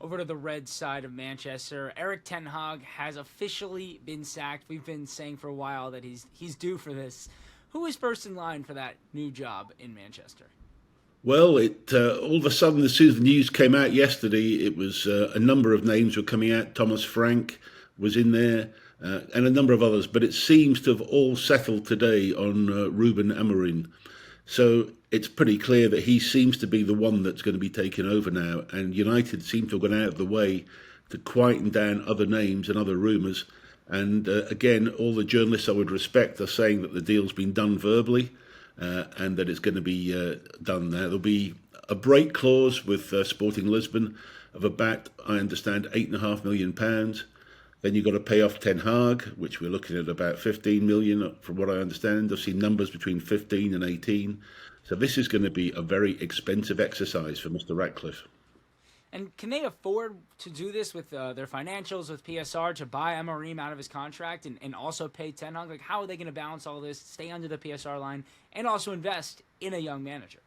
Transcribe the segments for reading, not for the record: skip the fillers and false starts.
over to the red side of Manchester. Erik Ten Hag has officially been sacked. We've been saying for a while that he's due for this. Who is first in line for that new job in Manchester? Well, it all of a sudden, as soon as the news came out yesterday, it was a number of names were coming out. Thomas Frank was in there, and a number of others. But it seems to have all settled today on Ruben Amorim. So it's pretty clear that he seems to be the one that's going to be taken over now. And United seem to have gone out of the way to quieten down other names and other rumours. And again, all the journalists I would respect are saying that the deal's been done verbally, and that it's going to be done now. There'll be a break clause with Sporting Lisbon of about, I understand, £8.5 million. Then you've got to pay off Ten Hag, which we're looking at about 15 million, from what I understand. I've seen numbers between 15 and 18. So this is going to be a very expensive exercise for Mr. Ratcliffe. And can they afford to do this with their financials with PSR to buy Amorim out of his contract and also pay Ten Hag? Like, how are they going to balance all this, stay under the PSR line, and also invest in a young manager?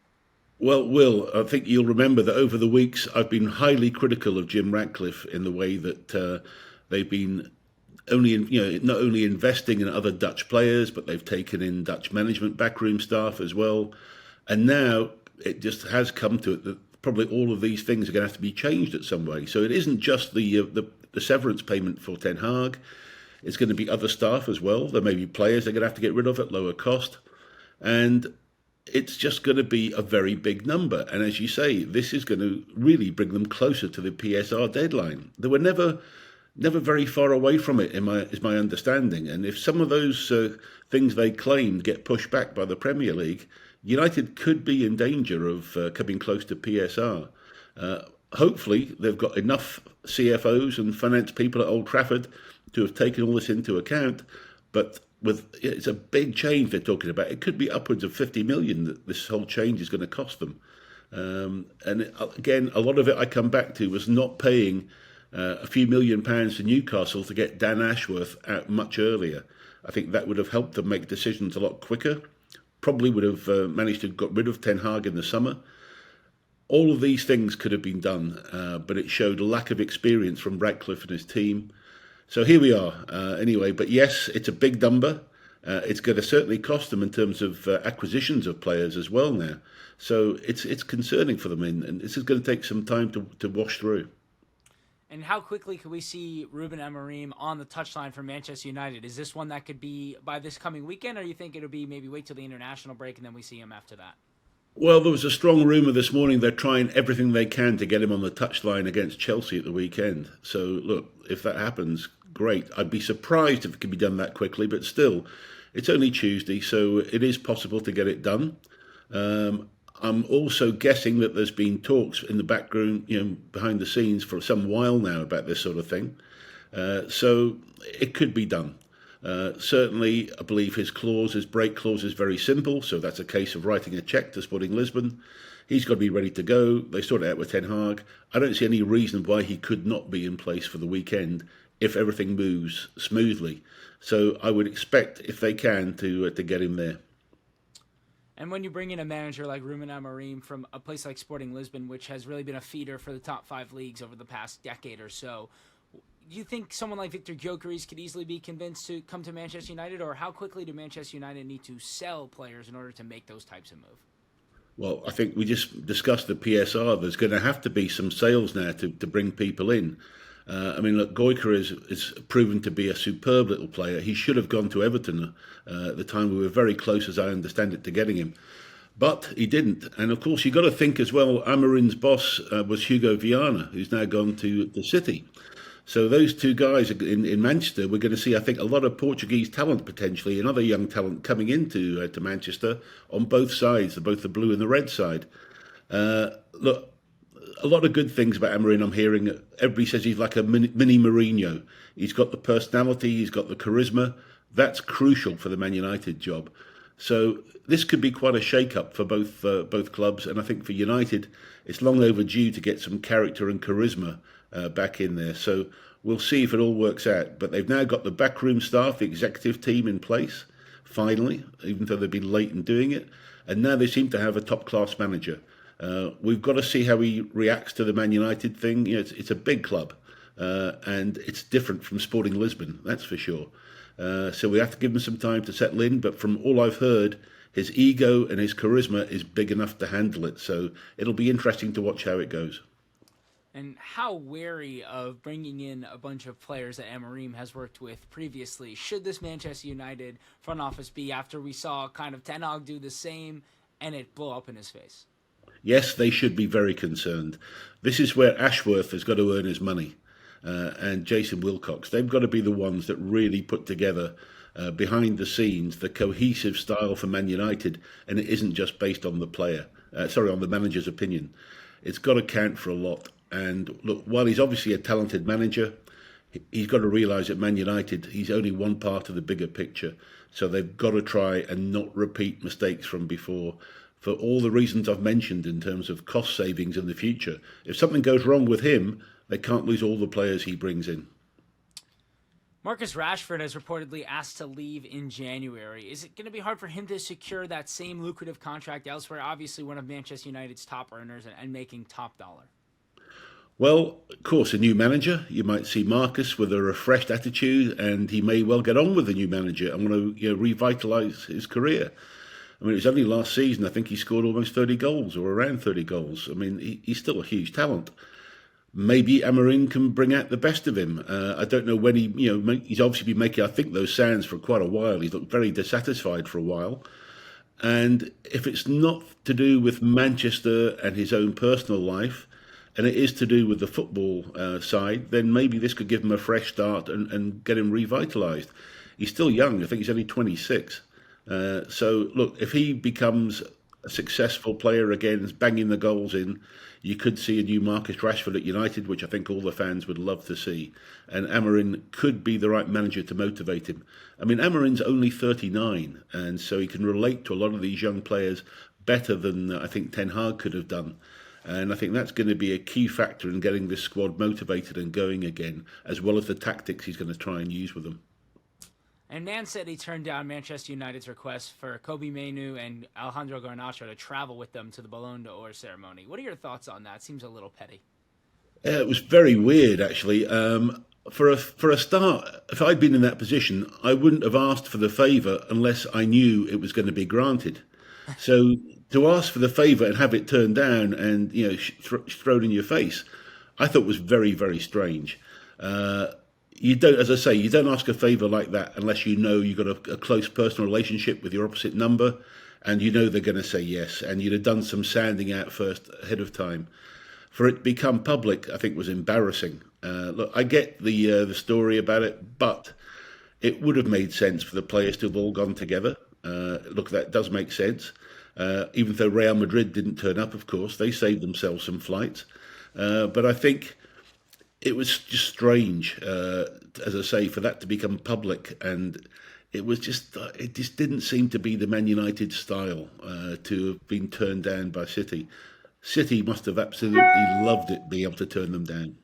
Well, Will, I think you'll remember that over the weeks I've been highly critical of Jim Ratcliffe in the way that they've been not only investing in other Dutch players, but they've taken in Dutch management backroom staff as well. And now it just has come to it that probably all of these things are going to have to be changed at some way. So it isn't just the severance payment for Ten Hag. It's going to be other staff as well. There may be players they're going to have to get rid of at lower cost. And it's just going to be a very big number. And as you say, this is going to really bring them closer to the PSR deadline. They were never very far away from it, is my understanding. And if some of those things they claimed get pushed back by the Premier League, United could be in danger of coming close to PSR. Hopefully, they've got enough CFOs and finance people at Old Trafford to have taken all this into account. But it's a big change they're talking about. It could be upwards of 50 million that this whole change is going to cost them. And again, a lot of it I come back to was not paying a few £1 million to Newcastle to get Dan Ashworth out much earlier. I think that would have helped them make decisions a lot quicker. Probably would have managed to got rid of Ten Hag in the summer. All of these things could have been done, but it showed a lack of experience from Ratcliffe and his team. So here we are, anyway. But yes, it's a big number. It's going to certainly cost them in terms of acquisitions of players as well now. So it's concerning for them, and this is going to take some time to wash through. And how quickly could we see Ruben Amorim on the touchline for Manchester United? Is this one that could be by this coming weekend, or do you think it'll be maybe wait till the international break and then we see him after that? Well, there was a strong rumour this morning they're trying everything they can to get him on the touchline against Chelsea at the weekend. So, look, if that happens, great. I'd be surprised if it could be done that quickly, but still, it's only Tuesday, so it is possible to get it done. I'm also guessing that there's been talks in the background, behind the scenes for some while now about this sort of thing. So it could be done. Certainly, I believe his break clause is very simple. So that's a case of writing a cheque to Sporting Lisbon. He's got to be ready to go. They sort it out with Ten Hag. I don't see any reason why he could not be in place for the weekend if everything moves smoothly. So I would expect, if they can, to get him there. And when you bring in a manager like Ruben Amorim from a place like Sporting Lisbon, which has really been a feeder for the top 5 leagues over the past decade or so, do you think someone like Victor Gyökeres could easily be convinced to come to Manchester United, or how quickly do Manchester United need to sell players in order to make those types of moves? Well, I think we just discussed the PSR. There's going to have to be some sales now to bring people in. Look, Gyökeres is proven to be a superb little player. He should have gone to Everton at the time. We were very close, as I understand it, to getting him. But he didn't. And of course, you've got to think as well, Amorim's boss was Hugo Viana, who's now gone to the City. So those two guys in Manchester, we're going to see, I think, a lot of Portuguese talent potentially and other young talent coming into to Manchester on both sides, both the blue and the red side. Look, a lot of good things about Amorim I'm hearing. Everybody says he's like a mini Mourinho. He's got the personality, he's got the charisma. That's crucial for the Man United job. So this could be quite a shake-up for both clubs. And I think for United, it's long overdue to get some character and charisma back in there. So we'll see if it all works out. But they've now got the backroom staff, the executive team in place, finally, even though they've been late in doing it. And now they seem to have a top-class manager. We've got to see how he reacts to the Man United thing. It's a big club, and it's different from Sporting Lisbon, that's for sure. So we have to give him some time to settle in. But from all I've heard, his ego and his charisma is big enough to handle it. So it'll be interesting to watch how it goes. And how wary of bringing in a bunch of players that Amorim has worked with previously should this Manchester United front office be after we saw kind of Ten Hag do the same and it blow up in his face? Yes, they should be very concerned. This is where Ashworth has got to earn his money, and Jason Wilcox. They've got to be the ones that really put together behind the scenes the cohesive style for Man United, and it isn't just based on the player. On the manager's opinion. It's got to count for a lot. And look, while he's obviously a talented manager, he's got to realise at Man United he's only one part of the bigger picture. So they've got to try and not repeat mistakes from before, for all the reasons I've mentioned in terms of cost savings in the future. If something goes wrong with him, they can't lose all the players he brings in. Marcus Rashford has reportedly asked to leave in January. Is it going to be hard for him to secure that same lucrative contract elsewhere? Obviously one of Manchester United's top earners and making top dollar. Well, of course, a new manager. You might see Marcus with a refreshed attitude, and he may well get on with the new manager and want to revitalise his career. I mean, it was only last season, I think he scored almost 30 goals or around 30 goals. I mean, he's still a huge talent. Maybe Amorim can bring out the best of him. I don't know when he's obviously been making, I think, those sounds for quite a while. He's looked very dissatisfied for a while. And if it's not to do with Manchester and his own personal life, and it is to do with the football side, then maybe this could give him a fresh start and get him revitalised. He's still young. I think he's only 26. So, look, if he becomes a successful player again, banging the goals in, you could see a new Marcus Rashford at United, which I think all the fans would love to see. And Amorim could be the right manager to motivate him. I mean, Amorim's only 39, and so he can relate to a lot of these young players better than I think Ten Hag could have done. And I think that's going to be a key factor in getting this squad motivated and going again, as well as the tactics he's going to try and use with them. And Nan said he turned down Manchester United's request for Kobe Mainoo and Alejandro Garnacho to travel with them to the Ballon d'Or ceremony. What are your thoughts on that? Seems a little petty. It was very weird, actually. For a start, if I'd been in that position, I wouldn't have asked for the favour unless I knew it was going to be granted. So to ask for the favour and have it turned down and thrown in your face, I thought was very, very strange. You don't, as I say, you don't ask a favour like that unless you know you've got a close personal relationship with your opposite number, and you know they're going to say yes, and you'd have done some sounding out first ahead of time. For it to become public, I think was embarrassing. Look, I get the story about it, but it would have made sense for the players to have all gone together. Look, that does make sense. Even though Real Madrid didn't turn up, of course, they saved themselves some flights. But I think it was just strange, as I say, for that to become public, and it just didn't seem to be the Man United style to have been turned down by City. City must have absolutely loved it being able to turn them down.